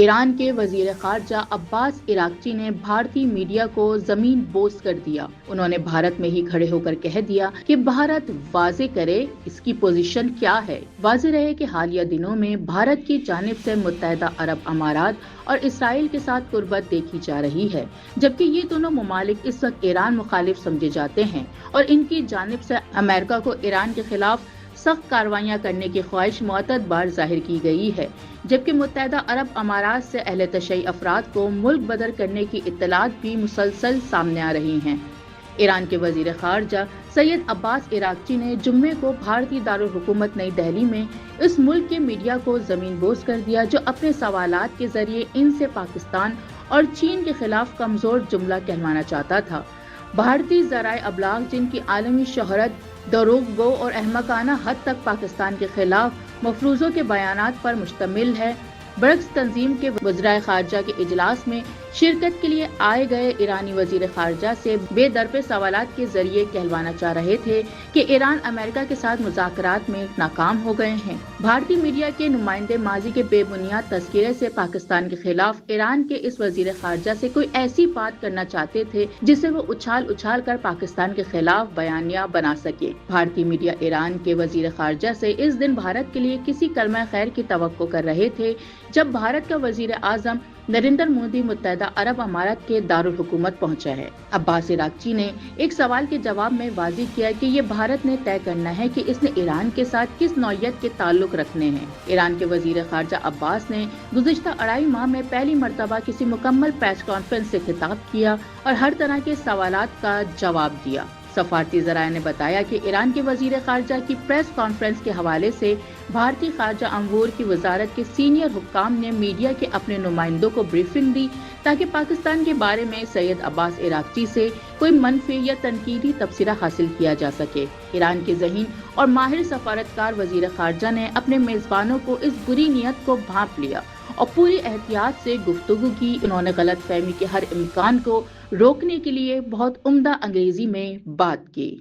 ایران کے وزیر خارجہ عباس عراقچی نے بھارتی میڈیا کو زمین بوس کر دیا۔ انہوں نے بھارت میں ہی کھڑے ہو کر کہہ دیا کہ بھارت واضح کرے اس کی پوزیشن کیا ہے۔ واضح رہے کہ حالیہ دنوں میں بھارت کی جانب سے متحدہ عرب امارات اور اسرائیل کے ساتھ قربت دیکھی جا رہی ہے، جبکہ یہ دونوں ممالک اس وقت ایران مخالف سمجھے جاتے ہیں اور ان کی جانب سے امریکہ کو ایران کے خلاف سخت کارروائیاں کرنے کی خواہش متعدد بار ظاہر کی گئی ہے، جبکہ متحدہ عرب امارات سے اہل تشیع افراد کو ملک بدر کرنے کی اطلاعات بھی مسلسل سامنے آ رہی ہیں۔ ایران کے وزیر خارجہ سید عباس عراقچی نے جمعے کو بھارتی دارالحکومت نئی دہلی میں اس ملک کے میڈیا کو زمین بوس کر دیا جو اپنے سوالات کے ذریعے ان سے پاکستان اور چین کے خلاف کمزور جملہ کہلوانا چاہتا تھا۔ بھارتی ذرائع ابلاغ جن کی عالمی شہرت دروغ گو اور احمقانہ حد تک پاکستان کے خلاف مفروضوں کے بیانات پر مشتمل ہے، برکس تنظیم کے وزرائے خارجہ کے اجلاس میں شرکت کے لیے آئے گئے ایرانی وزیر خارجہ سے بے درپے سوالات کے ذریعے کہلوانا چاہ رہے تھے کہ ایران امریکہ کے ساتھ مذاکرات میں ناکام ہو گئے ہیں۔ بھارتی میڈیا کے نمائندے ماضی کے بے بنیاد تذکرے سے پاکستان کے خلاف ایران کے اس وزیر خارجہ سے کوئی ایسی بات کرنا چاہتے تھے جسے وہ اچھال کر پاکستان کے خلاف بیانیہ بنا سکے۔ بھارتی میڈیا ایران کے وزیر خارجہ سے اس دن بھارت کے لیے کسی کلمہ خیر کی توقع کر رہے تھے جب بھارت کا وزیر اعظم نریندر مودی متحدہ عرب امارات کے دارالحکومت پہنچا ہے۔ عباس عراقچی نے ایک سوال کے جواب میں واضح کیا کہ یہ بھارت نے طے کرنا ہے کہ اس نے ایران کے ساتھ کس نوعیت کے تعلق رکھنے ہیں۔ ایران کے وزیر خارجہ عباس نے گزشتہ 2.5 ماہ میں پہلی مرتبہ کسی مکمل پریس کانفرنس سے خطاب کیا اور ہر طرح کے سوالات کا جواب دیا۔ سفارتی ذرائع نے بتایا کہ ایران کے وزیر خارجہ کی پریس کانفرنس کے حوالے سے بھارتی خارجہ امور کی وزارت کے سینئر حکام نے میڈیا کے اپنے نمائندوں کو بریفنگ دی تاکہ پاکستان کے بارے میں سید عباس عراقچی سے کوئی منفی یا تنقیدی تبصرہ حاصل کیا جا سکے۔ ایران کے ذہین اور ماہر سفارتکار وزیر خارجہ نے اپنے میزبانوں کو اس بری نیت کو بھانپ لیا اور پوری احتیاط سے گفتگو کی۔ انہوں نے غلط فہمی کے ہر امکان کو روکنے کے لیے بہت عمدہ انگریزی میں بات کی۔